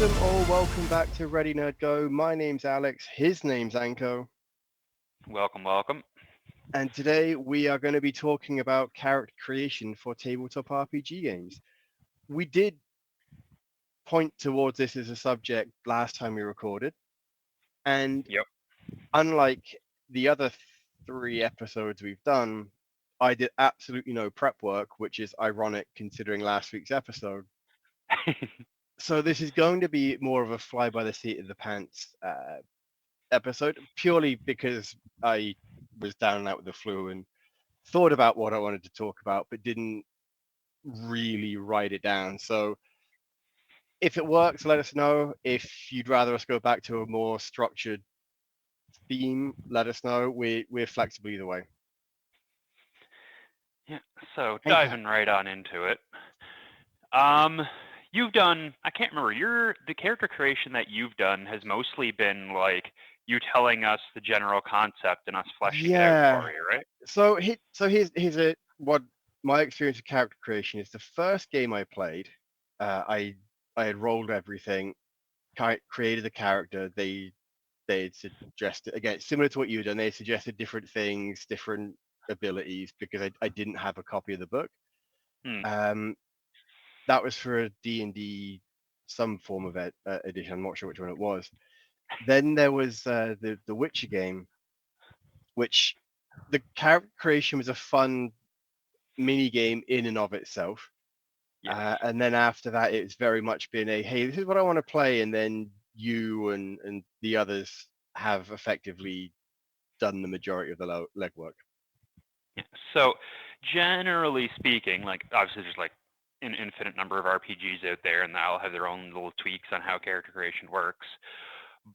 Welcome back to Ready Nerd Go. My name's Alex, his name's Enko, Welcome, welcome. and today we are going to be talking about character creation for tabletop RPG games. We did point towards this as a subject last time we recorded, and Yep. unlike the other three episodes we've done, I did absolutely no prep work, which is ironic considering last week's episode. So this is going to be more of a fly by the seat of the pants episode, purely because I was down and out with the flu and thought about what I wanted to talk about, but didn't really write it down. So if it works, let us know. If you'd rather us go back to a more structured theme, let us know. We're flexible either way. Yeah. So Enka, diving right on into it. Um, you've done. I can't remember. The character creation that you've done has mostly been like you telling us the general concept and us fleshing it out yeah. for you, right? So here's a what my experience with character creation is. The first game I played, I had rolled everything, created a character. They had suggested, again, similar to what you've done. They suggested different things, different abilities, because I didn't have a copy of the book. Hmm. Um, that was for a D&D, some form of edition. I'm not sure which one it was. Then there was the Witcher game, which the character creation was a fun mini game in and of itself. Yes. And then after that, it's very much been a, hey, this is what I want to play, and then you and the others have effectively done the majority of the legwork. Yeah. So generally speaking, like obviously there's like an infinite number of RPGs out there, and they'll have their own little tweaks on how character creation works.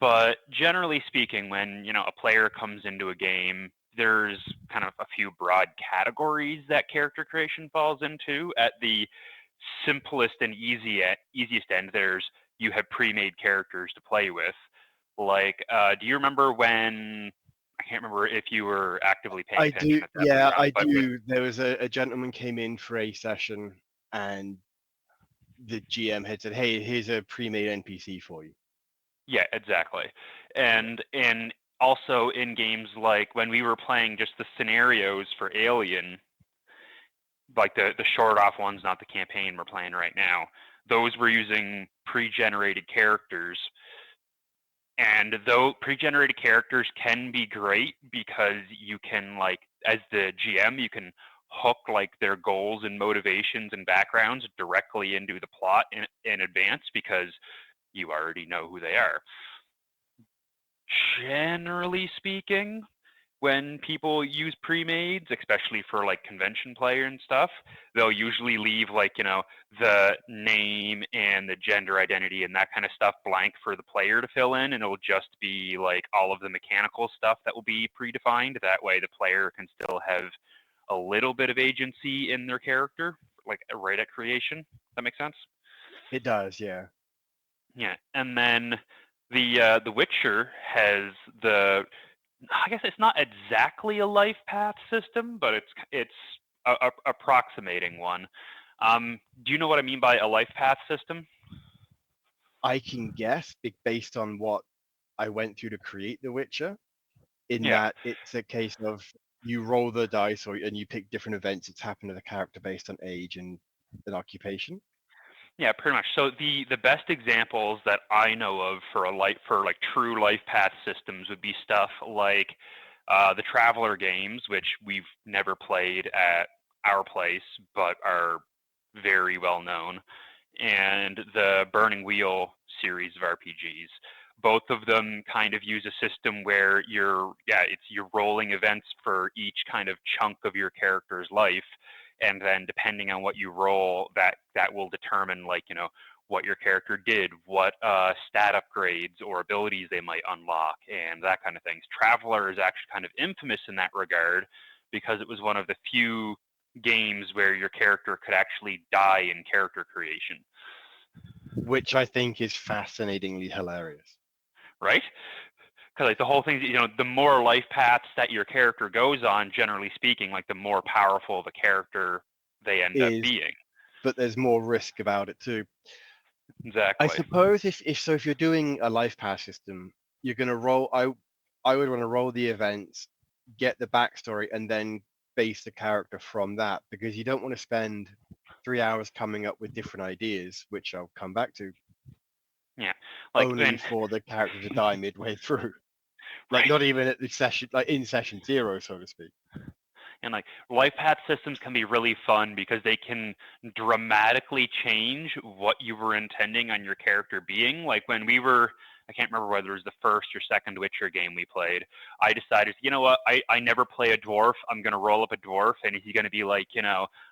But generally speaking, when a player comes into a game, there's kind of a few broad categories that character creation falls into. At the simplest and easiest end, there's you have pre-made characters to play with. Like, do you remember when? I can't remember if you were actively paying I do, attention at that point yeah, or not, I but do. There was a gentleman came in for a session, and the GM had said, "Hey, here's a pre-made NPC for you." yeah, exactly. Yeah. And also in games like when we were playing just the scenarios for Alien, like the short off ones, not the campaign we're playing right now, those were using pre-generated characters. And though pre-generated characters can be great because you can, like, as the GM, you can hook like their goals and motivations and backgrounds directly into the plot in advance because you already know who they are. Generally speaking, when people use pre-mades, especially for like convention player and stuff, they'll usually leave like, the name and the gender identity and that kind of stuff blank for the player to fill in, and it'll just be like all of the mechanical stuff that will be predefined. That way the player can still have a little bit of agency in their character, like right at creation. That makes sense? It does, yeah. Yeah. And then the Witcher has the, I guess it's not exactly a life path system, but it's approximating one. Do you know what I mean by a life path system? I can guess based on what I went through to create The Witcher, in Yeah, that it's a case of you roll the dice and you pick different events that's happened to the character based on age and occupation. yeah, pretty much. So the best examples that I know of for like true life path systems would be stuff like the Traveler games, which we've never played at our place, but are very well known, and the Burning Wheel series of RPGs. Both of them kind of use a system where you're rolling events for each kind of chunk of your character's life, and then depending on what you roll, that will determine, like, what your character did, what stat upgrades or abilities they might unlock, and that kind of things. Traveler is actually kind of infamous in that regard because it was one of the few games where your character could actually die in character creation, Which I think is fascinatingly hilarious. right? Because like the whole thing, the more life paths that your character goes on, generally speaking, like the more powerful the character they end up Is being. But there's more risk about it too. I Exactly. suppose if you're doing a life pass system, you're gonna roll. I would want to roll the events, get the backstory, and then base the character from that because you don't want to spend 3 hours coming up with different ideas, which I'll come back to, Yeah. Like only and for the character to die midway through. Like right. not even at the session, like in session zero, so to speak. And like life path systems can be really fun because they can dramatically change what you were intending on your character being. Like when we were, I can't remember whether it was the first or second Witcher game we played. I decided, you know what, I never play a dwarf. I'm gonna roll up a dwarf, and he's gonna be like,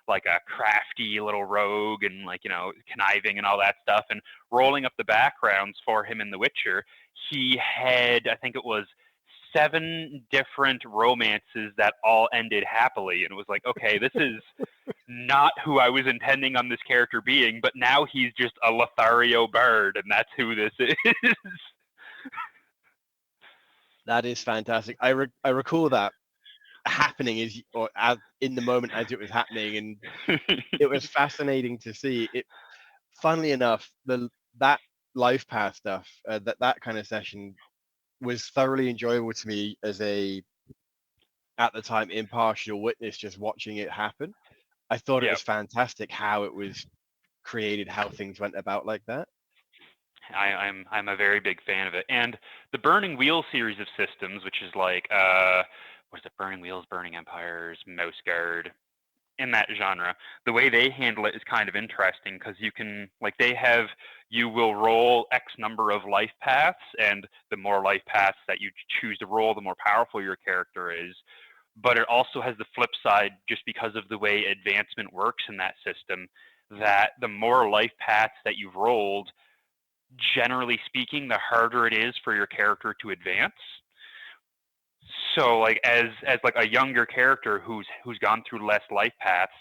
like a crafty little rogue and like, conniving and all that stuff. And rolling up the backgrounds for him in The Witcher, he had, I think it was 7 different romances that all ended happily, and it was like, okay, this is not who I was intending on this character being, but now he's just a Lothario bard, and that's who this is. That is fantastic. I recall that happening is or as in the moment as it was happening, and it was fascinating to see it. Funnily enough, the that life path stuff, that kind of session was thoroughly enjoyable to me as a at the time impartial witness just watching it happen. I thought it Yeah, was fantastic how it was created, how things went about like that. I'm a very big fan of it, and the Burning Wheel series of systems, which is like what is it? Burning Wheels, Burning Empires, Mouse Guard, in that genre. The way they handle it is kind of interesting because you can, like, you will roll X number of life paths, and the more life paths that you choose to roll, the more powerful your character is. But it also has the flip side, just because of the way advancement works in that system, that the more life paths that you've rolled, generally speaking, the harder it is for your character to advance. So like as like a younger character who's gone through less life paths,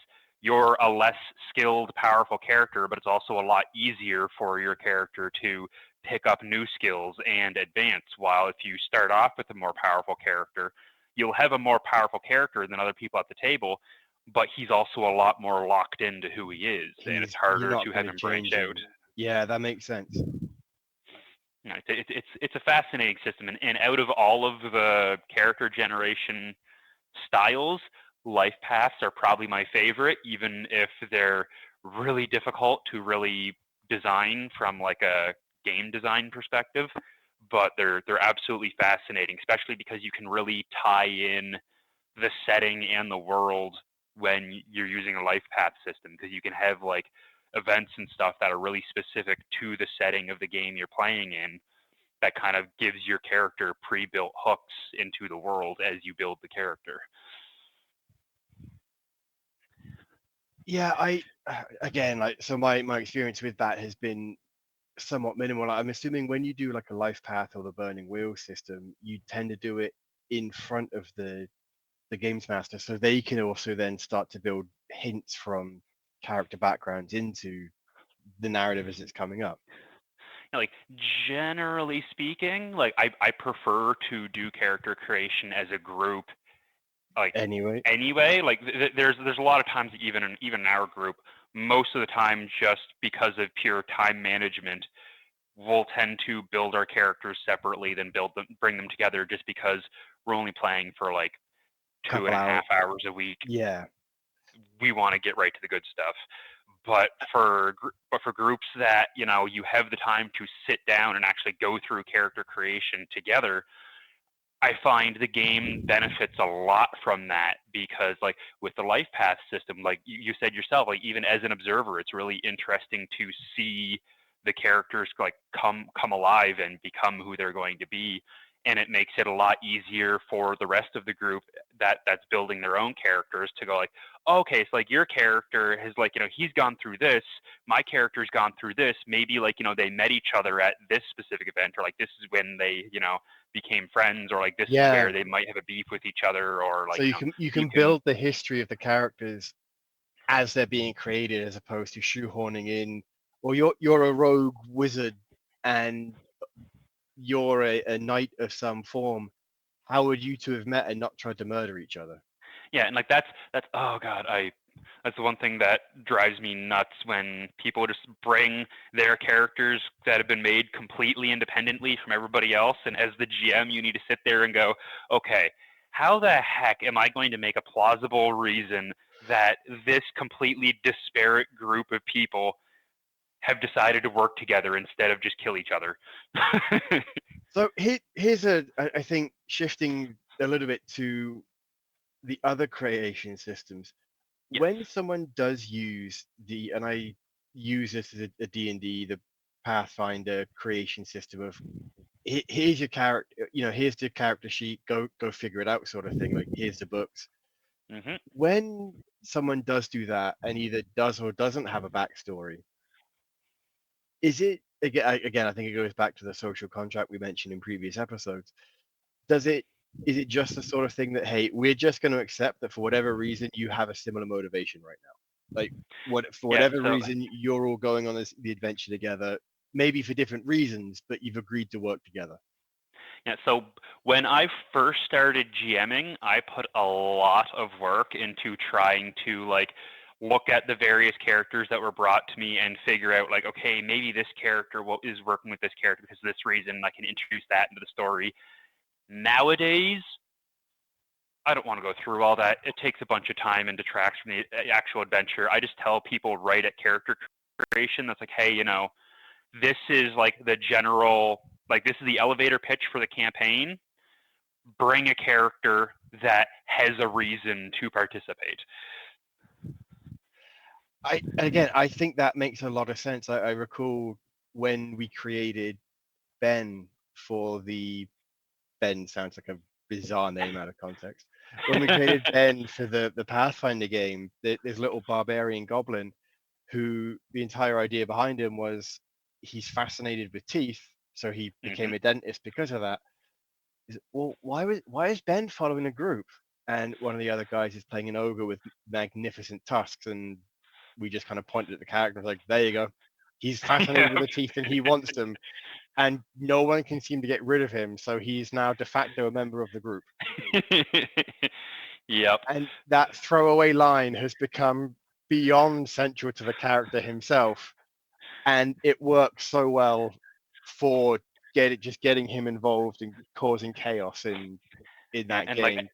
you're a less skilled, powerful character, but it's also a lot easier for your character to pick up new skills and advance. While if you start off with a more powerful character, you'll have a more powerful character than other people at the table, but he's also a lot more locked into who he is, and it's You're harder not to going have to him branch change out. him. Yeah, that makes sense. It's a fascinating system, and out of all of the character generation styles, life paths are probably my favorite, even if they're really difficult to really design from like a game design perspective. But they're absolutely fascinating, especially because you can really tie in the setting and the world when you're using a life path system, because you can have like events and stuff that are really specific to the setting of the game you're playing in, that kind of gives your character pre-built hooks into the world as you build the character. Yeah, I again like so my experience with that has been somewhat minimal. I'm assuming when you do like a life path or the burning wheel system, you tend to do it in front of the games master, so they can also then start to build hints from character backgrounds into the narrative as it's coming up. Like generally speaking, like I prefer to do character creation as a group. Like Anyway, anyway, like there's a lot of times even in our group, most of the time just because of pure time management, we'll tend to build our characters separately, then bring them together, just because we're only playing for like two couple and a hours. half hours a week. Yeah, We want to get right to the good stuff. But for groups that you have the time to sit down and actually go through character creation together, I find the game benefits a lot from that, because like with the life path system, like you said yourself, like even as an observer, it's really interesting to see the characters like come alive and become who they're going to be. And it makes it a lot easier for the rest of the group that's building their own characters to go like, oh, okay, so like your character has like, he's gone through this, my character's gone through this, maybe like, they met each other at this specific event, or like this is when they, became friends, or like this is yeah. where they might have a beef with each other, or So like you you can can. build the history of the characters as they're being created, as opposed to shoehorning in. Well, you're a rogue wizard, and you're a knight of some form. How would you two have met and not tried to murder each other? Yeah, and like that's oh god, That's the one thing that drives me nuts when people just bring their characters that have been made completely independently from everybody else. And as the GM, you need to sit there and go, okay, how the heck am I going to make a plausible reason that this completely disparate group of people have decided to work together instead of just kill each other? So here's I think shifting a little bit to the other creation systems. Yes. When someone does use and I use this as a D&D, the Pathfinder creation system of here's your character, here's the character sheet, go figure it out sort of thing. Like here's the books. Hmm. When someone does do that and either does or doesn't have a backstory, is it again? I think it goes back to the social contract we mentioned in previous episodes. Does it is it just the sort of thing that, hey, we're just going to accept that for whatever reason you have a similar motivation right now, like for Yeah. whatever So reason you're all going on the adventure together, maybe for different reasons, but you've agreed to work together. Yeah, so when I first started GMing, I put a lot of work into trying to like look at the various characters that were brought to me and figure out like, okay, maybe this character is working with this character because of this reason. I can introduce that into the story. Nowadays, I don't want to go through all that. It takes a bunch of time and detracts from the actual adventure. I just tell people right at character creation that's like, hey, this is like the general, like this is the elevator pitch for the campaign. Bring a character that has a reason to participate. I think that makes a lot of sense. I recall when we created Ben for the Ben sounds like a bizarre name out of context. When we created Ben for the Pathfinder game, this little barbarian goblin who the entire idea behind him was he's fascinated with teeth, so he became Hmm. a dentist because of that. Well, why is Ben following a group? And one of the other guys is playing an ogre with magnificent tusks, and we just kind of pointed at the character and was like, there you go. He's fascinated with the teeth and he wants them, and no one can seem to get rid of him, so he's now de facto a member of the group. Yep. And that throwaway line has become beyond central to the character himself, and it works so well for just getting him involved and causing chaos in Yeah, that game.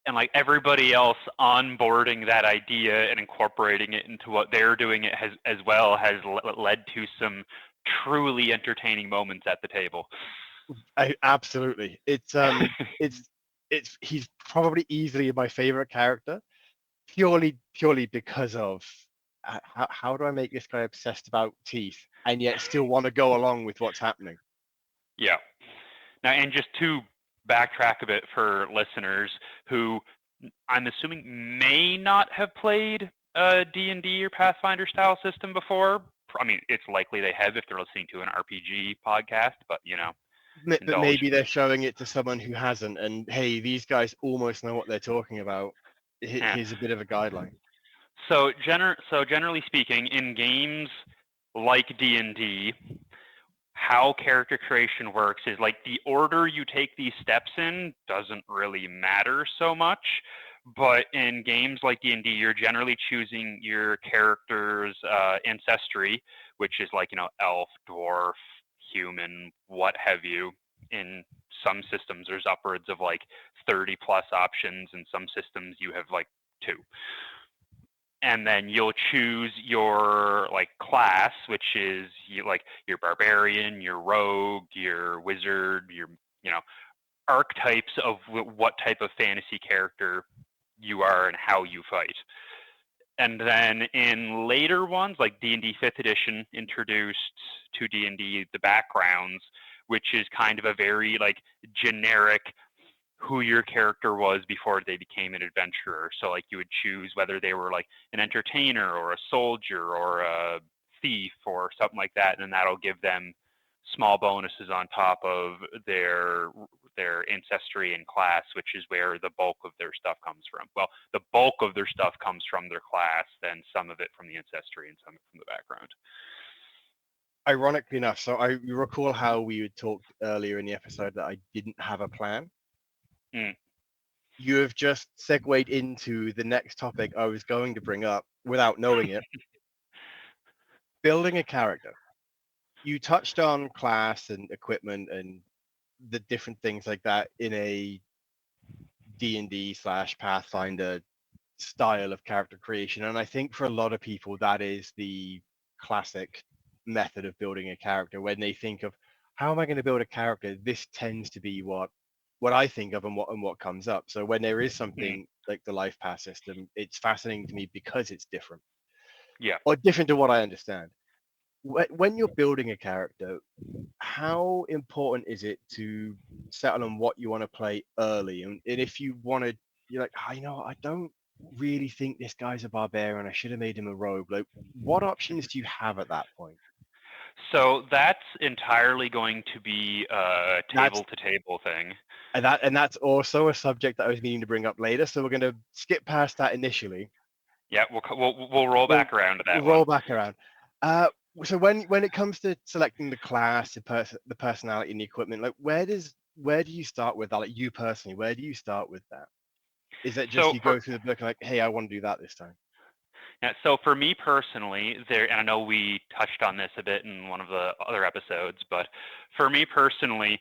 and like everybody else onboarding that idea and incorporating it into what they're doing it has as well has led to some truly entertaining moments at the table. Absolutely, it's he's probably easily my favorite character, purely because of how do I make this guy obsessed about teeth and yet still want to go along with what's happening. Yeah. Now, and just to backtrack a bit for listeners who I'm assuming may not have played a D&D or Pathfinder style system before. I mean, it's likely they have if they're listening to an RPG podcast, but But indulge. maybe they're showing it to someone who hasn't, and hey, these guys almost know what they're talking about. Yeah. Here's a bit of a guideline. So generally speaking, in games like D&D, how character creation works is like the order you take these steps in doesn't really matter so much. But in games like D&D, you're generally choosing your character's ancestry, which is like, elf, dwarf, human, what have you. In some systems, there's upwards of like 30 plus options. In some systems, you have like two. And then you'll choose your like class, which is like your barbarian, your rogue, your wizard, your you know archetypes of what type of fantasy character you are and how you fight. And then in later ones, like D&D 5th edition introduced to D&D the backgrounds, which is kind of a very like generic who your character was before they became an adventurer. So like you would choose whether they were like an entertainer or a soldier or a thief or something like that, and then that'll give them small bonuses on top of their ancestry and class, which is where the bulk of their stuff comes from. Well, the bulk of their stuff comes from their class, then some of it from the ancestry and some from the background. Ironically enough, so I recall how we had talked earlier in the episode that I didn't have a plan. Mm. You have just segued into the next topic I was going to bring up without knowing it. Building a character. You touched on class and equipment and the different things like that in a D&D slash Pathfinder style of character creation. And I think for a lot of people, that is the classic method of building a character. When they think of how am I going to build a character, this tends to be what I think of and what comes up. So when there is Mm, something like the life path system, it's fascinating to me because it's different yeah. or different to what I understand. When you're building a character, how important is it to settle on what you want to play early? And if you want to, you're like, oh, I don't really think this guy's a barbarian. I should have made him a rogue. Like, what options do you have at that point? So that's entirely going to be a That's table to table thing. and that's also a subject that I was meaning to bring up later. So we're going to skip past that initially. Yeah, we'll roll We'll, back around to we'll that one. roll back around. Uh, so when it comes to selecting the class, the personality, and the equipment, like where do you start with that? Like you personally, where do you start with that? Is it just So you for go through the book and like, hey, I want to do that this time? yeah, so for me personally, there, and I know we touched on this a bit in one of the other episodes, but for me personally,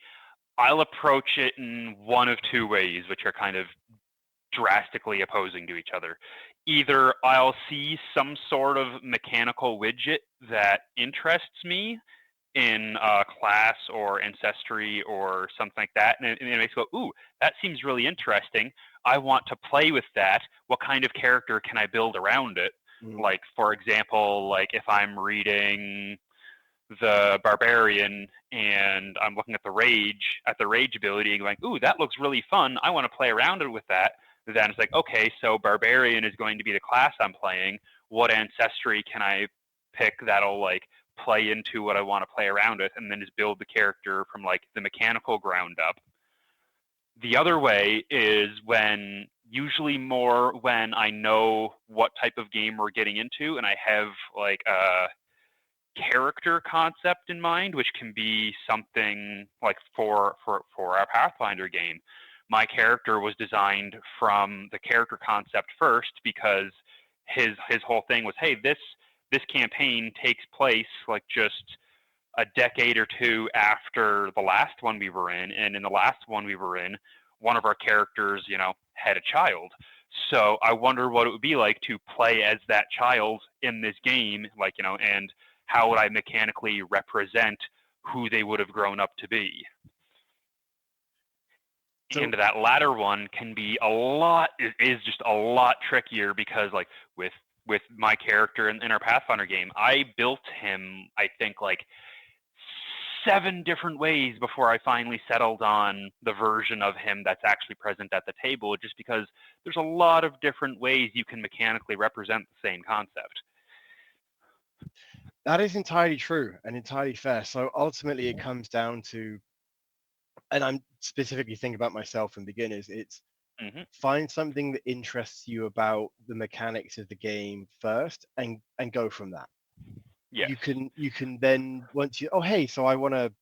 I'll approach it in one of two ways, which are kind of drastically opposing to each other. Either I'll see some sort of mechanical widget that interests me in class or ancestry or something like that, and it makes me go, ooh, that seems really interesting. I want to play with that. What kind of character can I build around it? Mm. Like, for example, like if I'm reading the barbarian and I'm looking at the rage ability and going, ooh, that looks really fun. I want to play around it with that. Then it's like, okay, so barbarian is going to be the class I'm playing. What ancestry can I pick that'll like play into what I want to play around with, and then just build the character from like the mechanical ground up. The other way is when usually more when I know what type of game we're getting into and I have like a character concept in mind, which can be something like for our Pathfinder game. My character was designed from the character concept first because his whole thing was, hey, this campaign takes place like just a decade or two after the last one we were in, and in the last one we were in, one of our characters, had a child. So I wonder what it would be like to play as that child in this game, like, and how would I mechanically represent who they would have grown up to be. And So that latter one can be a lot, is just a lot trickier because like with my character in our Pathfinder game, I built him, I think, like 7 different ways before I finally settled on the version of him that's actually present at the table, just because there's a lot of different ways you can mechanically represent the same concept. that is entirely true and entirely fair. So ultimately, it comes down to, and I'm specifically thinking about myself and beginners. It's Hmm. find something that interests you about the mechanics of the game first, and go from that. Yes. You can then once you, oh hey, so I want to,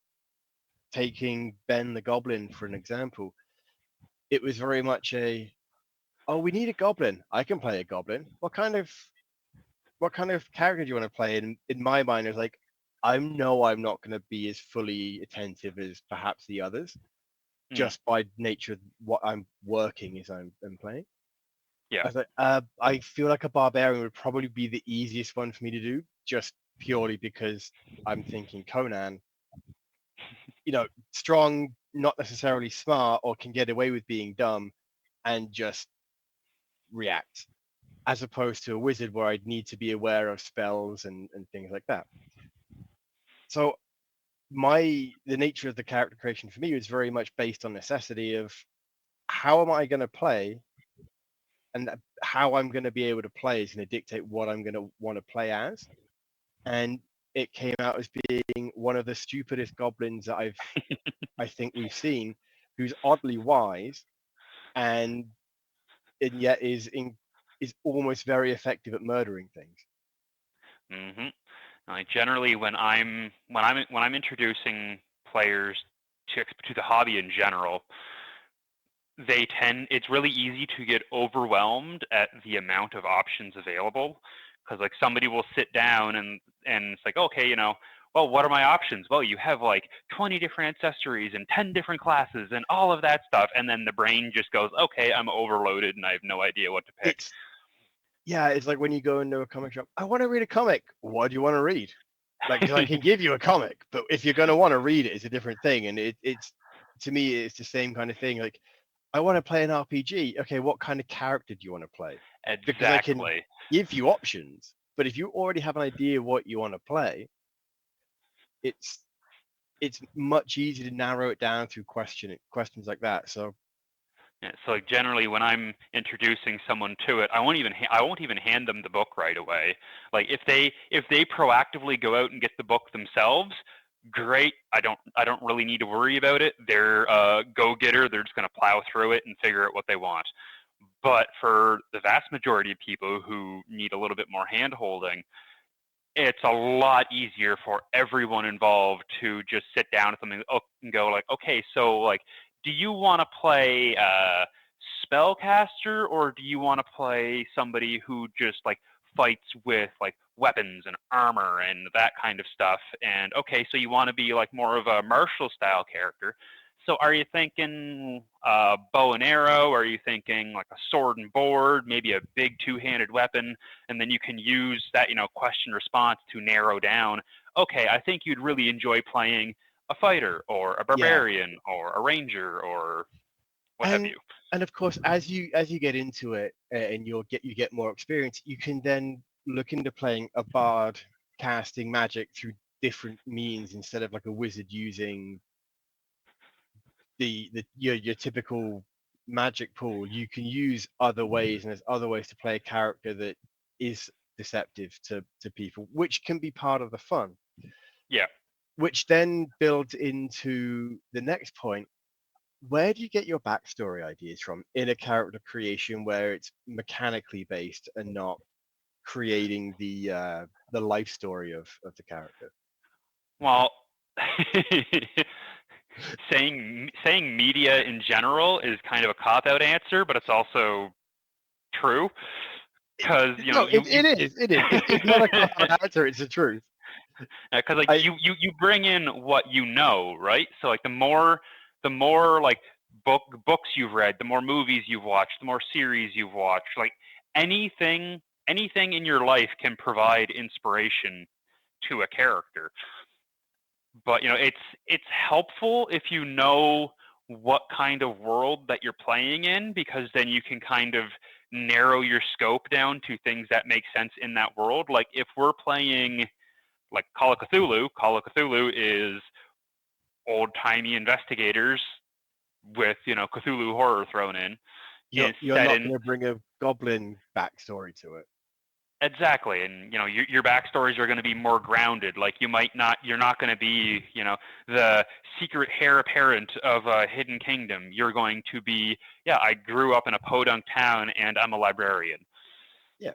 taking Ben the Goblin for an example. It was very much a, oh, we need a goblin. I can play a goblin. What kind of character do you want to play? And in my mind, it's like, I know I'm not going to be as fully attentive as perhaps the others, Mm. just by nature of what I'm working as I'm playing. Yeah. I was like, I feel like a barbarian would probably be the easiest one for me to do, just purely because I'm thinking Conan, strong, not necessarily smart, or can get away with being dumb and just react, as opposed to a wizard where I'd need to be aware of spells and things like that. So the nature of the character creation for me was very much based on necessity of how am I going to play, and how I'm going to be able to play is going to dictate what I'm going to want to play as. And it came out as being one of the stupidest goblins that I think we've seen, who's oddly wise and yet is almost very effective at murdering things. Hmm. Like generally, when I'm introducing players to the hobby in general, it's really easy to get overwhelmed at the amount of options available, because like somebody will sit down and it's like, okay, well, what are my options? Well, you have like 20 different ancestries and 10 different classes and all of that stuff, and then the brain just goes, okay, I'm overloaded and I have no idea what to pick. It's like when you go into a comic shop, I want to read a comic. What do you want to read? Like, because I can give you a comic, but if you're going to want to read it, it's a different thing. And it's to me, it's the same kind of thing. Like, I want to play an RPG. Okay, what kind of character do you want to play? Because I can Exactly. give you options, but if you already have an idea what you want to play, it's it's much easier to narrow it down through questions like that. So Yeah, so like generally when I'm introducing someone to it, I won't even hand them the book right away. Like if they proactively go out and get the book themselves, great. I don't really need to worry about it. They're a go-getter. They're just going to plow through it and figure out what they want. But for the vast majority of people who need a little bit more hand-holding, it's a lot easier for everyone involved to just sit down at something and go like, okay, so like, do you want to play spellcaster, or do you want to play somebody who just like fights with like weapons and armor and that kind of stuff? And okay, so you want to be like more of a martial style character. So are you thinking bow and arrow? Are you thinking like a sword and board, maybe a big two-handed weapon? And then you can use that question response to narrow down, okay, I think you'd really enjoy playing a fighter or a yeah, barbarian or a ranger or what have and you. and of course, as you get into it and you get more experience, you can then look into playing a bard casting magic through different means instead of like a wizard using your typical magic pool. You can use other ways, and there's other ways to play a character that is deceptive to people, which can be part of the fun. Yeah. Which then builds into the next point. Where do you get your backstory ideas from in a character creation where it's mechanically based and not creating the life story of the character? Well, saying media in general is kind of a cop out answer, but it's also true because No, it is. It's not a cop out answer. It's the truth. because like I you bring in what you know, right? So like the more like books you've read, the more movies you've watched, the more series you've watched, like anything in your life can provide inspiration to a character. But it's helpful if you know what kind of world that you're playing in, because then you can kind of narrow your scope down to things that make sense in that world. Like if we're playing like Call of Cthulhu is old-timey investigators with Cthulhu horror thrown in. you're It's you're set not in going to bring a goblin backstory to it. exactly, and your backstories are going to be more grounded. Like you're not going to be the secret heir apparent of a hidden kingdom. You're going to be, yeah, I grew up in a podunk town and I'm a librarian. Yeah,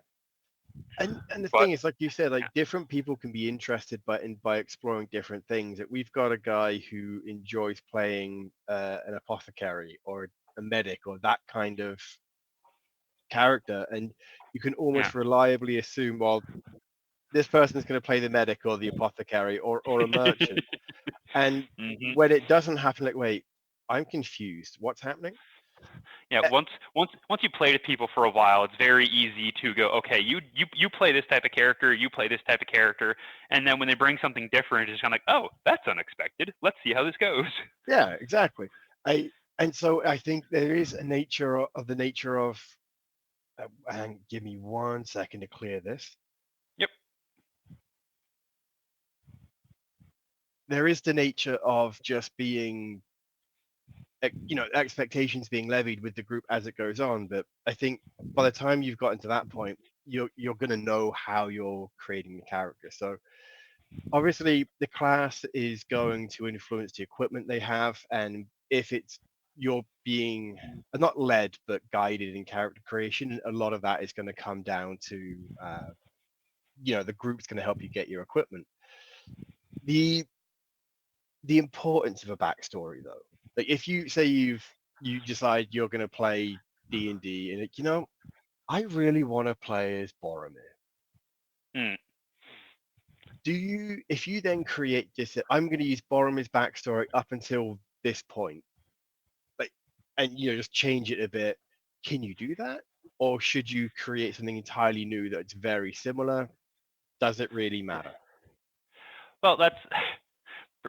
and the But thing is, like you said, like yeah, different people can be interested by exploring different things. Like we've got a guy who enjoys playing an apothecary or a medic or that kind of character, and you can yeah. almost reliably assume, well, this person's going to play the medic or the apothecary or a merchant. And hmm when it doesn't happen, like, wait, I'm confused. What's happening? Yeah, Uh, once you play with people for a while, it's very easy to go, okay, you play this type of character, you play this type of character, and then when they bring something different, it's kind of like, oh, that's unexpected. Let's see how this goes. yeah, exactly. I and so I think there is a nature of the nature of. And give me 1 second to clear this. Yep. There is the nature of just being, expectations being levied with the group as it goes on. But I think by the time you've gotten to that point, you're going to know how you're creating the character. So obviously the class is going to influence the equipment they have, and if it's you're being not led but guided in character creation, a lot of that is going to come down to the group's going to help you get your equipment. The the importance of a backstory though, like if you say you've you decide you're going to play D&D, and I really want to play as Boromir. Mm. If you then create this, I'm going to use Boromir's backstory up until this point, like, and just change it a bit. Can you do that, or should you create something entirely new that's very similar? Does it really matter? Well, that's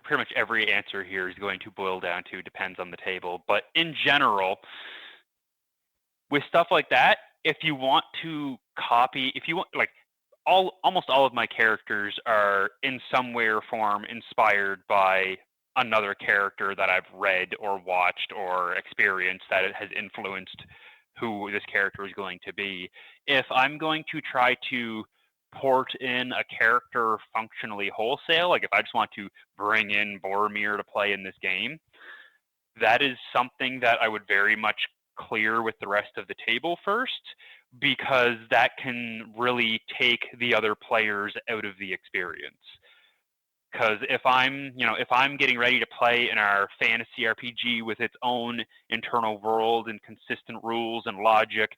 pretty much every answer here is going to boil down to depends on the table. But in general, with stuff like that, if you want to copy, if you want, like, almost all of my characters are in some way or form inspired by another character that I've read or watched or experienced that it has influenced who this character is going to be. If I'm going to try to port in a character functionally wholesale, like if I just want to bring in Boromir to play in this game, that is something that I would very much clear with the rest of the table first, because that can really take the other players out of the experience. Because if I'm getting ready to play in our fantasy RPG with its own internal world and consistent rules and logic,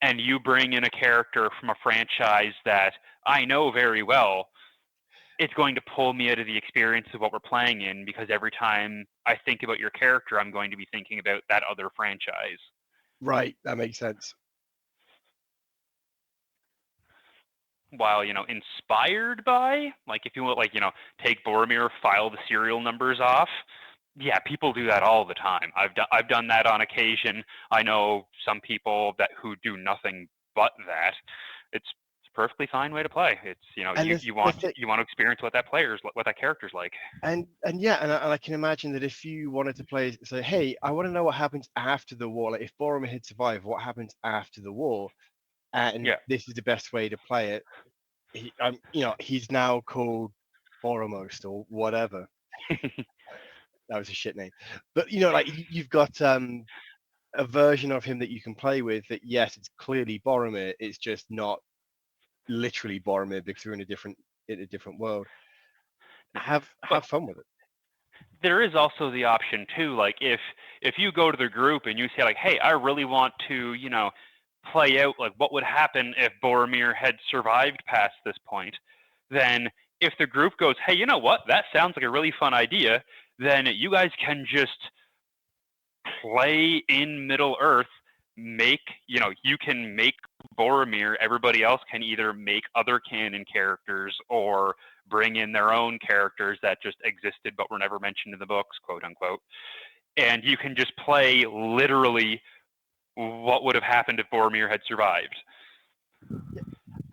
and you bring in a character from a franchise that I know very well, it's going to pull me out of the experience of what we're playing in, because every time I think about your character, I'm going to be thinking about that other franchise. Right, that makes sense. While, inspired by, like, if you want, like, take Boromir, file the serial numbers off. Yeah, people do that all the time. I've done that on occasion. I know some people who do nothing but that. It's a perfectly fine way to play. It's, And you the want thing, you want to experience what that character's like. and yeah, and I can imagine that if you wanted to play, say, hey, I want to know what happens after the war. Like if Boromir had survived, what happens after the war? And Yeah. this is the best way to play it. He's now called Boromos or whatever. That was a shit name, but like you've got a version of him that you can play with. That yes, it's clearly Boromir. It's just not literally Boromir because they're in a different world. But Have fun with it. there is also the option too, like if you go to the group and you say, like, hey, I really want to, play out like what would happen if Boromir had survived past this point, then if the group goes, hey, you know what, that sounds like a really fun idea, then you guys can just play in Middle Earth, you can make Boromir. Everybody else can either make other canon characters or bring in their own characters that just existed but were never mentioned in the books, quote unquote. And you can just play literally what would have happened if Boromir had survived.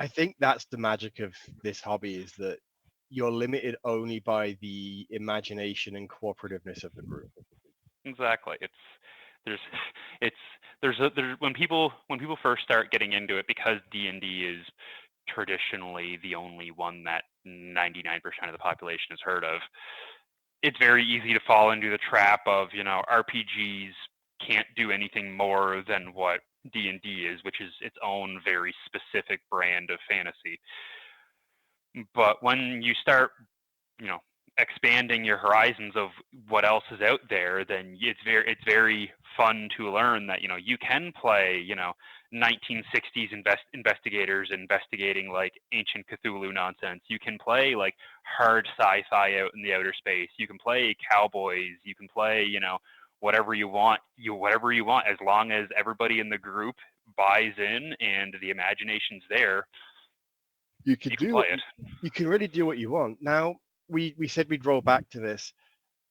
I think that's the magic of this hobby is that you're limited only by the imagination and cooperativeness of the group. Exactly. There's it's there's when people first start getting into it, because D&D is traditionally the only one that 99% of the population has heard of. It's very easy to fall into the trap of, RPGs can't do anything more than what D&D is, which is its own very specific brand of fantasy. But when you start, you know, expanding your horizons of what else is out there, then it's very fun to learn that, you can play, 1960s investigators investigating like ancient Cthulhu nonsense. You can play like hard sci-fi out in the outer space. You can play cowboys. You can play, whatever you want. Whatever you want, as long as everybody in the group buys in and the imagination's there. You can You can do play what it. you can really do what you want. Now we said we'd roll back to this.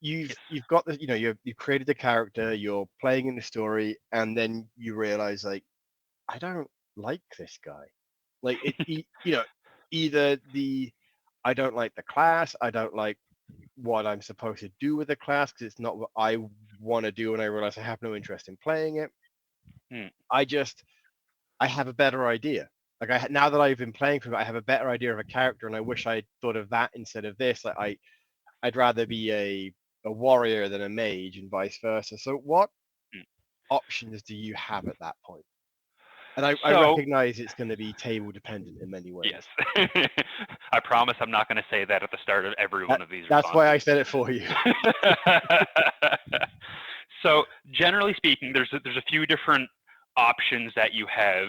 Yes. You've got the you've created the character, you're playing in the story, and then you realize like I don't like this guy. Like either the I don't like the class, I don't like what I'm supposed to do with the class because it's not what I want to do, and I realize I have no interest in playing it. Hmm. I just I have a better idea. Like now that I've been playing for it, I have a better idea of a character, and I wish I'd thought of that instead of this. Like I'd rather be a warrior than a mage, and vice versa. So what Hmm. options do you have at that point? And I So recognize it's going to be table dependent in many yes, ways. I promise I'm not going to say that at the start of every one That, of these that's why I responses. said it for you. So generally speaking, there's a few different options that you have.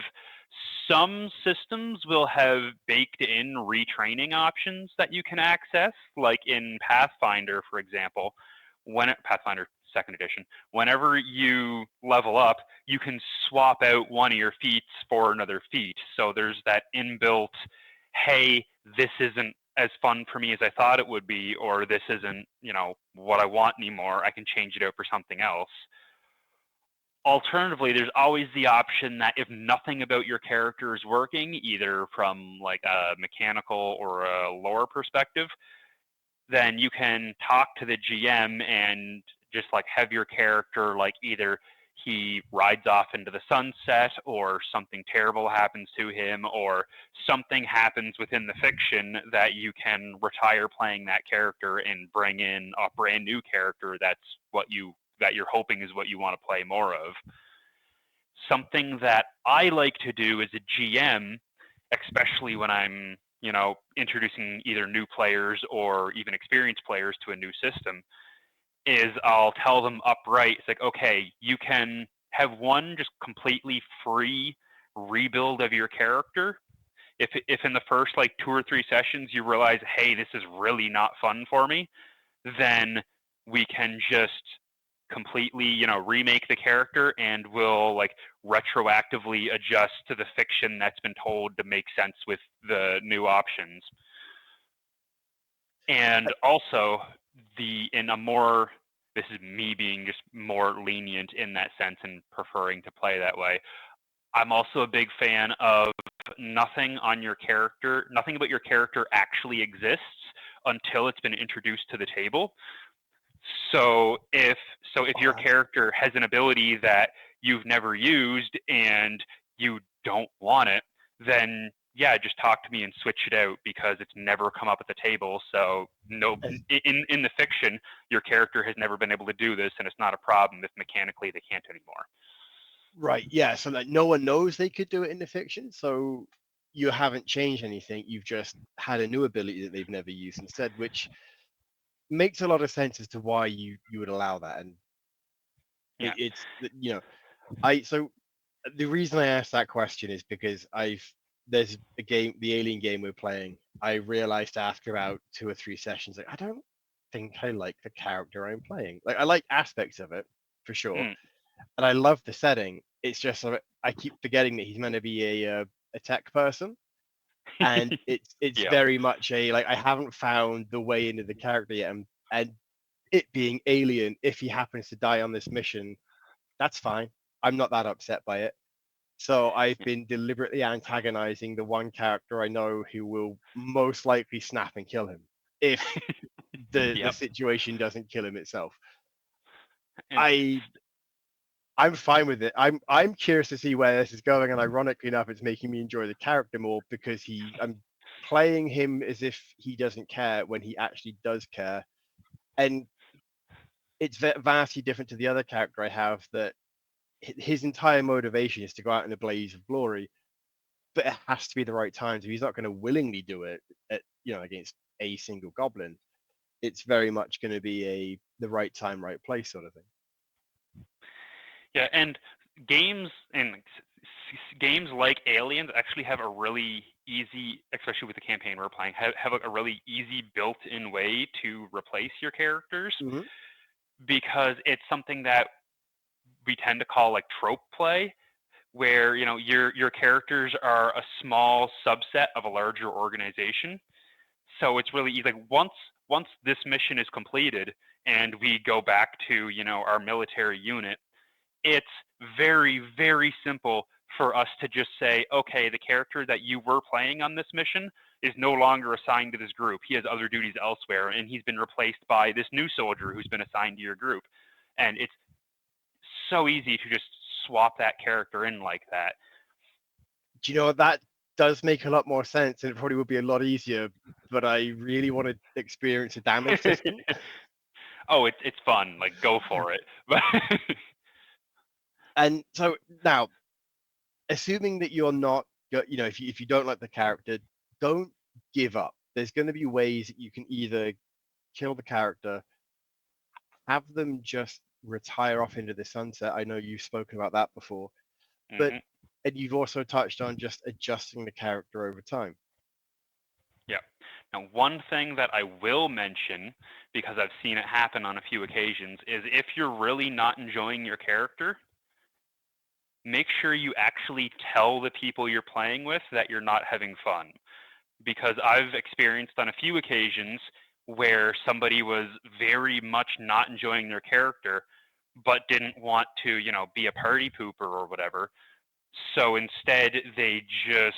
Some systems will have baked in retraining options that you can access, like in Pathfinder, for example. Pathfinder Second Edition, whenever you level up, you can swap out one of your feats for another feat. So there's that inbuilt, hey, this isn't as fun for me as I thought it would be, or this isn't, what I want anymore. I can change it out for something else. Alternatively, there's always the option that if nothing about your character is working, either from like a mechanical or a lore perspective, then you can talk to the GM and just like have your character like either he rides off into the sunset or something terrible happens to him or something happens within the fiction that you can retire playing that character and bring in a brand new character that you're hoping is what you want to play more of. Something that I like to do as a GM, especially when I'm, introducing either new players or even experienced players to a new system, is I'll tell them upright, it's like, okay, you can have one just completely free rebuild of your character. If in the first like 2 or 3 sessions you realize, hey, this is really not fun for me, then we can just completely, remake the character and we'll like retroactively adjust to the fiction that's been told to make sense with the new options. And also this is me being just more lenient in that sense and preferring to play that way. I'm also a big fan of nothing about your character actually exists until it's been introduced to the table. So if your character has an ability that you've never used and you don't want it, then yeah, just talk to me and switch it out because it's never come up at the table. So no, in the fiction, your character has never been able to do this, and it's not a problem if mechanically they can't anymore. Right. Yeah. So like no one knows they could do it in the fiction. So you haven't changed anything. You've just had a new ability that they've never used instead, which makes a lot of sense as to why you would allow that. And Yeah. it's I so the reason I asked that question is because there's a game, the Alien game we're playing. I realized after about 2 or 3 sessions, like I don't think I like the character I'm playing. Like I like aspects of it for sure, Mm. and I love the setting. It's just I keep forgetting that he's meant to be a tech person, and it's Yeah. very much a like I haven't found the way into the character yet, and it being Alien, if he happens to die on this mission, that's fine. I'm not that upset by it. So I've been deliberately antagonizing the one character I know who will most likely snap and kill him if the Yep. situation doesn't kill him itself. And I I'm fine with it. I'm curious to see where this is going, and ironically enough, it's making me enjoy the character more because I'm playing him as if he doesn't care when he actually does care, and it's vastly different to the other character I have that his entire motivation is to go out in a blaze of glory, but it has to be the right time. So he's not going to willingly do it against a single goblin. It's very much going to be the right time, right place sort of thing. yeah, and games and games like Aliens actually have a really easy, especially with the campaign we're playing, have a really easy built-in way to replace your characters Mm-hmm. because it's something that we tend to call like trope play, where your characters are a small subset of a larger organization. So it's really easy. Like once this mission is completed and we go back to our military unit, it's very, very simple for us to just say, okay, the character that you were playing on this mission is no longer assigned to this group. He has other duties elsewhere, and he's been replaced by this new soldier who's been assigned to your group. And it's so easy to just swap that character in like that. Do you know what? That does make a lot more sense, and it probably would be a lot easier. But I really want to experience a damage system. Oh, it's fun. Like, go for it. But And so now, assuming that you're not, if you don't like the character, don't give up. There's going to be ways that you can either kill the character, have them just retire off into the sunset. I know you've spoken about that before, but Hmm. and you've also touched on just adjusting the character over time. Yeah. Now, one thing that I will mention, because I've seen it happen on a few occasions, is if you're really not enjoying your character, make sure you actually tell the people you're playing with that you're not having fun. Because I've experienced on a few occasions where somebody was very much not enjoying their character, but didn't want to, be a party pooper or whatever. So instead, they just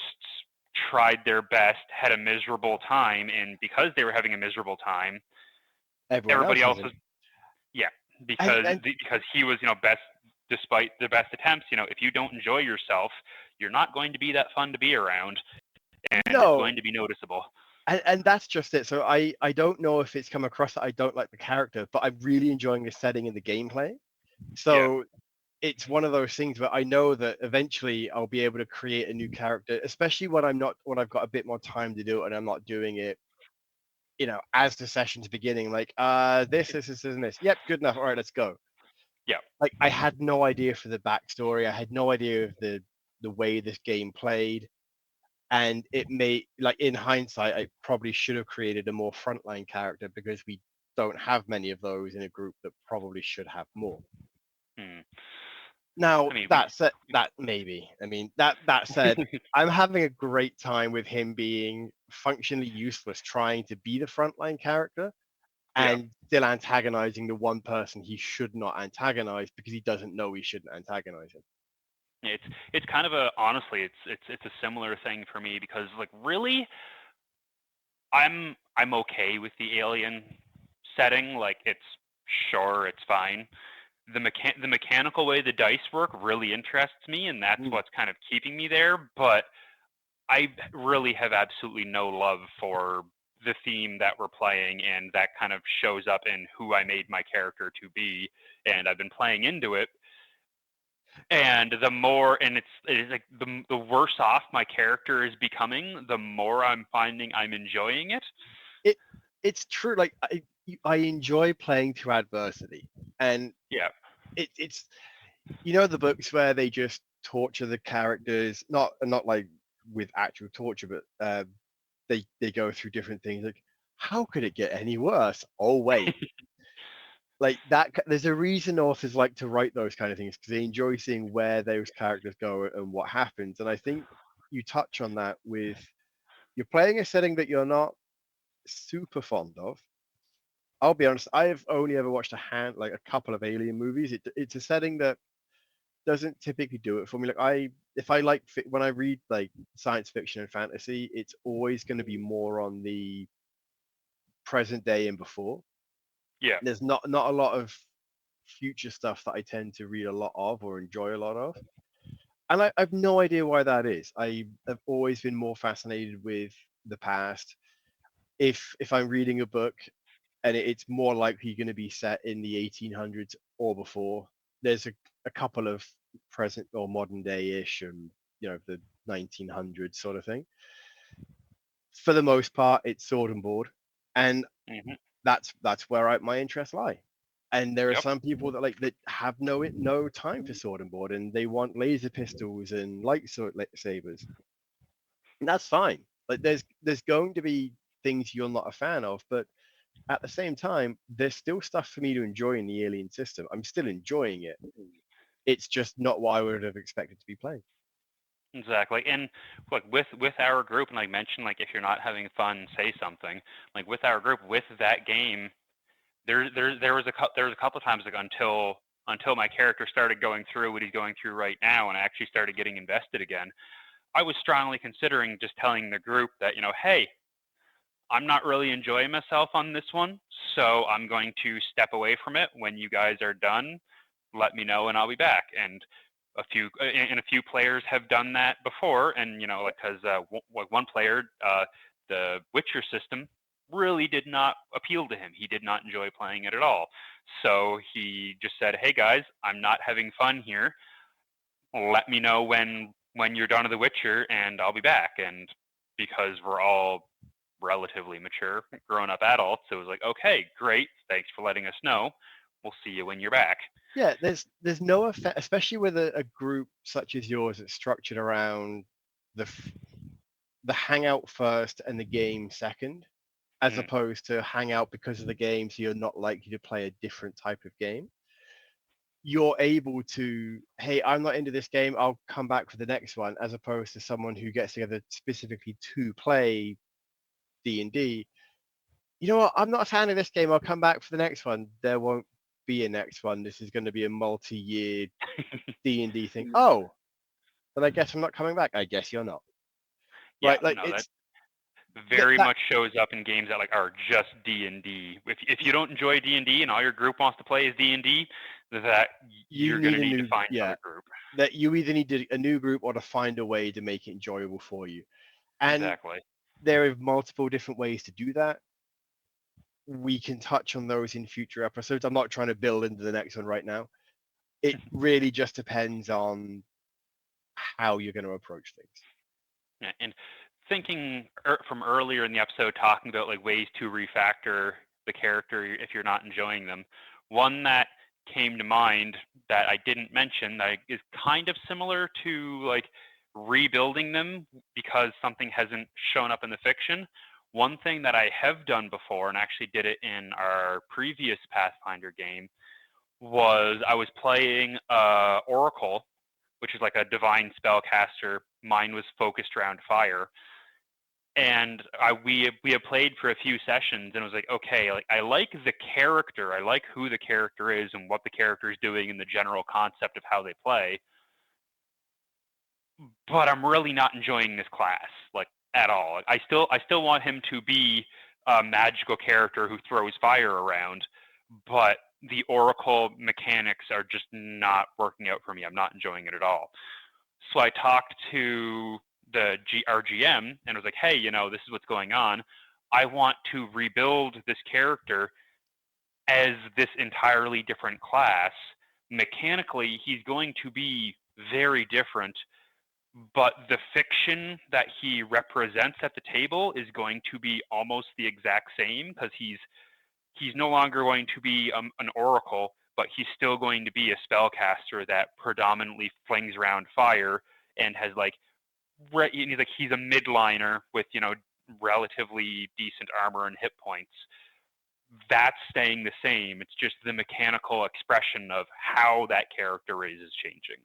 tried their best, had a miserable time, and because they were having a miserable time, Everyone everybody else else isn't. was, yeah, And because and because he was, best despite the best attempts. If you don't enjoy yourself, you're not going to be that fun to be around, and it's no, going to be noticeable. and that's just it. So I don't know if it's come across that I don't like the character, but I'm really enjoying the setting and the gameplay. Yeah, So it's one of those things where I know that eventually I'll be able to create a new character, especially when I've got a bit more time to do it and I'm not doing it, as the session's beginning, like this, and this. Yep, good enough. All right, let's go. yeah. Like I had no idea for the backstory. I had no idea of the way this game played. And it may, like, in hindsight, I probably should have created a more frontline character because we don't have many of those in a group that probably should have more. Hmm. Now I mean, we. that said, that maybe, I mean, that said, I'm having a great time with him being functionally useless, trying to be the frontline character Yeah, and still antagonizing the one person he should not antagonize because he doesn't know he shouldn't antagonize him. it's kind of a honestly, it's a similar thing for me because like really, I'm okay with the alien setting. Like it's sure it's fine. The mechanical way the dice work really interests me, and that's Mm. what's kind of keeping me there. But I really have absolutely no love for the theme that we're playing, and that kind of shows up in who I made my character to be, and I've been playing into it. And the more, and it is like the worse off my character is becoming, the more I'm finding I'm enjoying it. It it's true. Like I enjoy playing through adversity, and Yeah, it's the books where they just torture the characters, not like with actual torture, but they go through different things. Like, how could it get any worse? Oh wait, like that. There's a reason authors like to write those kind of things because they enjoy seeing where those characters go and what happens. And I think you touch on that with you're playing a setting that you're not super fond of. I'll be honest, I've only ever watched like a couple of Alien movies. It's a setting that doesn't typically do it for me. Like if I like when I read like science fiction and fantasy, it's always going to be more on the present day and before. yeah. There's not a lot of future stuff that I tend to read a lot of or enjoy a lot of, and I've no idea why that is. I have always been more fascinated with the past. If I'm reading a book and it's more likely going to be set in the 1800s or before. There's a couple of present or modern day ish and the 1900s sort of thing. For the most part, it's sword and board, and Hmm. that's where my interests lie. And there are Yep. some people that have no time for sword and board, and they want laser pistols and lightsabers, and that's fine. Like there's going to be things you're not a fan of, but at the same time, there's still stuff for me to enjoy in the Alien system. I'm still enjoying it. It's just not what I would have expected to be playing. Exactly. And look, with our group, and like mentioned, like if you're not having fun, say something. Like with our group, with that game, there was a couple of times like until my character started going through what he's going through right now, and I actually started getting invested again. I was strongly considering just telling the group that hey, I'm not really enjoying myself on this one, so I'm going to step away from it. When you guys are done, let me know and I'll be back. And a few players have done that before, and like because one player, the Witcher system really did not appeal to him. He did not enjoy playing it at all. So he just said, "Hey guys, I'm not having fun here. Let me know when you're done with The Witcher, and I'll be back." And because we're all relatively mature, grown-up adults, it was like, "Okay, great, thanks for letting us know. we'll see you when you're back. Yeah, there's no effect, especially with a group such as yours that's structured around the the hangout first and the game second, as Mm. opposed to hangout because of the game, so you're not likely to play a different type of game. You're able to, hey, I'm not into this game, I'll come back for the next one, as opposed to someone who gets together specifically to play D&D. You know what? I'm not a fan of this game. I'll come back for the next one. There won't be a next one. This is going to be a multi-year D&D thing. Oh, but I guess I'm not coming back. I guess you're not. Yeah, Right? Like no, that it's very that much shows up in games that like are just D&D. If you don't enjoy D&D and all your group wants to play is D&D, that you you're going need to a need to new, find yeah, another group. that you either need a new group or to find a way to make it enjoyable for you. And Exactly. there are multiple different ways to do that. We can touch on those in future episodes. I'm not trying to build into the next one right now. It really just depends on how you're going to approach things. Yeah, and thinking from earlier in the episode, talking about like ways to refactor the character if you're not enjoying them, one that came to mind that I didn't mention that is kind of similar to like rebuilding them because something hasn't shown up in the fiction. One thing that I have done before, and actually did it in our previous Pathfinder game, was I was playing Oracle, which is like a divine spellcaster. Mine was focused around fire, and we have played for a few sessions, and it was like, okay, like I like the character, I like who the character is and what the character is doing and the general concept of how they play, but I'm really not enjoying this class like at all. I still want him to be a magical character who throws fire around, but the Oracle mechanics are just not working out for me. I'm not enjoying it at all. So I talked to our GM and was like, hey, you know, this is what's going on. I want to rebuild this character as this entirely different class. Mechanically, he's going to be very different, but the fiction that he represents at the table is going to be almost the exact same because he's no longer going to be an oracle, but he's still going to be a spellcaster that predominantly flings around fire and has like he's a midliner with relatively decent armor and hit points. That's staying the same. It's just the mechanical expression of how that character is changing.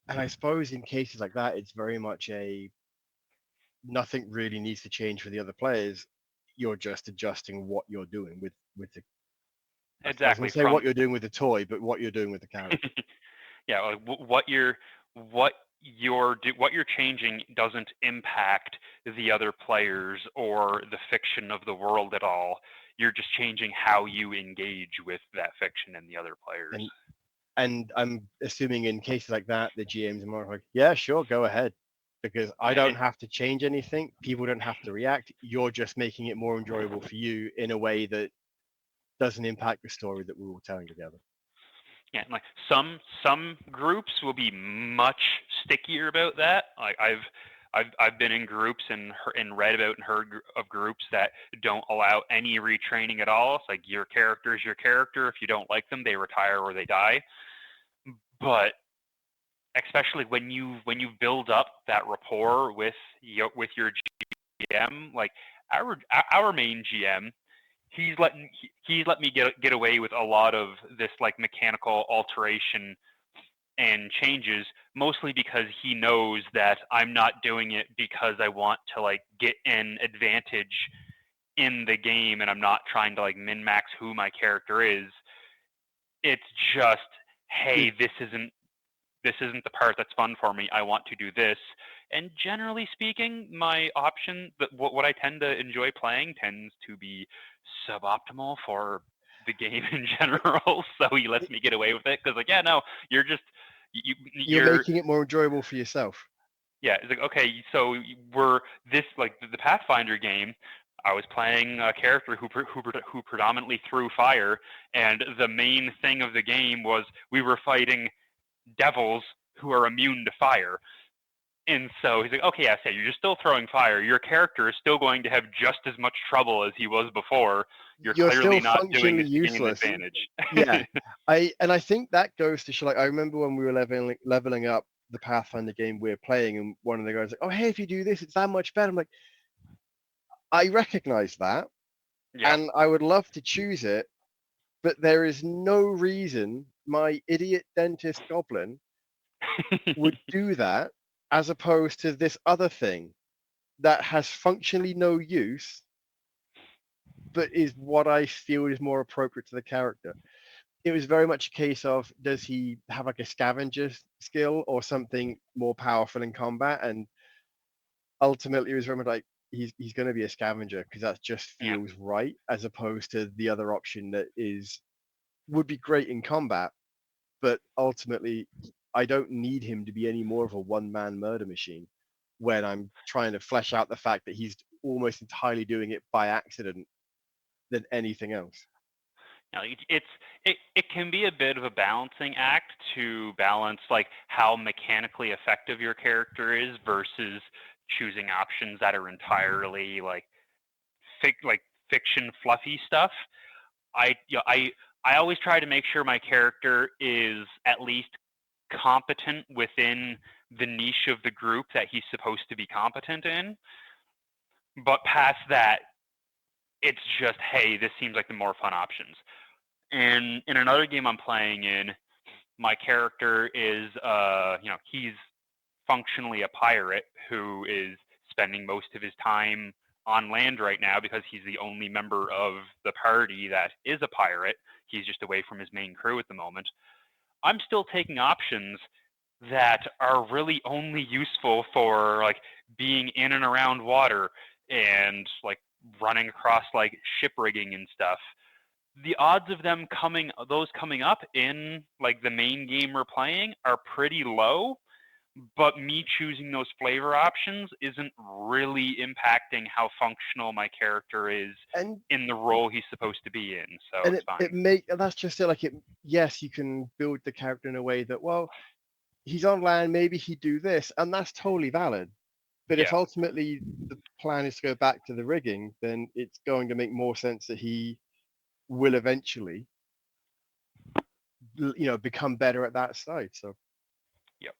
And I suppose in cases like that, it's very much a nothing really needs to change for the other players. You're just adjusting what you're doing with the. I was going Exactly. to say what you're doing with the toy, but what you're doing with the character. Yeah, like what you're changing doesn't impact the other players or the fiction of the world at all. You're just changing how you engage with that fiction and the other players. And I'm assuming in cases like that, the GMs are more like, yeah, sure, go ahead, because I don't have to change anything. People don't have to react. You're just making it more enjoyable for you in a way that doesn't impact the story that we were telling together. Yeah, like some groups will be much stickier about that. Like I've been in groups and read about and heard of groups that don't allow any retraining at all. It's like your character is your character. If you don't like them, they retire or they die. But especially when you build up that rapport with your GM, like our main GM, he's let me get away with a lot of this like mechanical alteration and changes, mostly because he knows that I'm not doing it because I want to like get an advantage in the game and I'm not trying to like min max who my character is. It's just, hey, this isn't the part that's fun for me. I want to do this. And generally speaking, my option, what I tend to enjoy playing tends to be suboptimal for the game in general. So he lets me get away with it because, like, yeah, no, you're just You're you're making it more enjoyable for yourself. yeah. It's like, okay, so we're this like the Pathfinder game. I was playing a character who predominantly threw fire, and the main thing of the game was we were fighting devils who are immune to fire. And so he's like, okay, I say you're just still throwing fire. Your character is still going to have just as much trouble as he was before. You're You're clearly still not doing functionally this to gain an useless. advantage. Yeah, I think that goes to show. Like, I remember when we were leveling up the Pathfinder game we are playing, and one of the guys like, "Oh, hey, if you do this, it's that much better." I'm like, I recognize that, Yeah. and I would love to choose it, but there is no reason my idiot dentist goblin would do that as opposed to this other thing that has functionally no use, but is what I feel is more appropriate to the character. It was very much a case of, does he have like a scavenger skill or something more powerful in combat? And ultimately, it was very much like he's going to be a scavenger because that just Yeah. feels right, as opposed to the other option that would be great in combat, but ultimately, I don't need him to be any more of a one-man murder machine when I'm trying to flesh out the fact that he's almost entirely doing it by accident than anything else. You know, it can be a bit of a balancing act to balance like how mechanically effective your character is versus choosing options that are entirely like fiction fluffy stuff. I you know, I always try to make sure my character is at least competent within the niche of the group that he's supposed to be competent in. But past that, it's just, hey, this seems like the more fun options. And in another game I'm playing in, my character is, he's functionally a pirate who is spending most of his time on land right now because he's the only member of the party that is a pirate. He's just away from his main crew at the moment. I'm still taking options that are really only useful for like being in and around water and like running across like ship rigging and stuff. The odds of those coming up in like the main game we're playing are pretty low, but me choosing those flavor options isn't really impacting how functional my character is And in the role he's supposed to be in, so and it's fine. that's just it. Like, it, yes, you can build the character in a way that, well, he's on land, maybe he'd do this, and that's totally valid. But if Yeah, ultimately the plan is to go back to the rigging, then it's going to make more sense that he will eventually, become better at that side. So yep.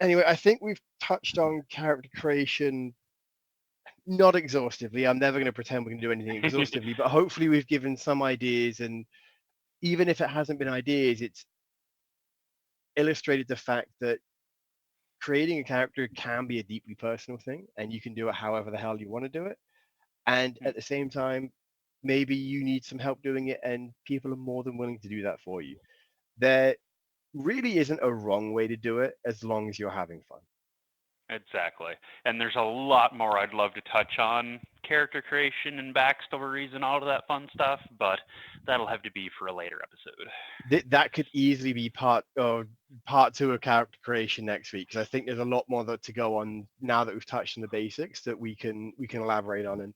anyway, I think we've touched on character creation, not exhaustively. I'm never going to pretend we can do anything exhaustively, but hopefully we've given some ideas, and even if it hasn't been ideas, it's illustrated the fact that creating a character can be a deeply personal thing, and you can do it however the hell you want to do it. And at the same time, maybe you need some help doing it, and people are more than willing to do that for you. There really isn't a wrong way to do it as long as you're having fun. Exactly. And there's a lot more I'd love to touch on character creation and backstories and all of that fun stuff, but that'll have to be for a later episode. That could easily be part two of character creation next week, because I think there's a lot more to go on now that we've touched on the basics that we can elaborate on. And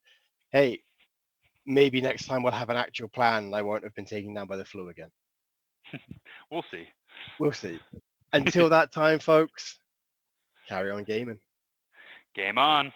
hey, maybe next time we'll have an actual plan and I won't have been taken down by the flu again. We'll see. We'll see. Until that time, folks, carry on gaming. Game on.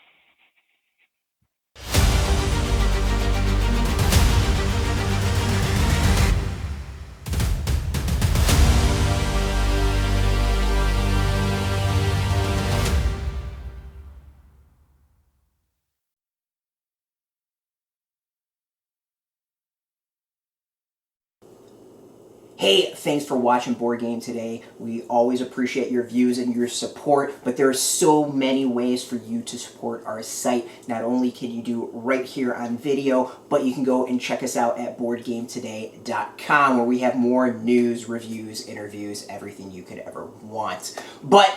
Hey, thanks for watching Board Game today. We always appreciate your views and your support, but there are so many ways for you to support our site. Not only can you do it right here on video, but you can go and check us out at boardgametoday.com, where we have more news, reviews, interviews, everything you could ever want. But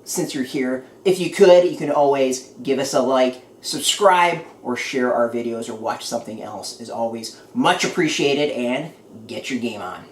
since you're here, if you could, you can always give us a like, subscribe, or share our videos or watch something else. Is always much appreciated, and get your game on.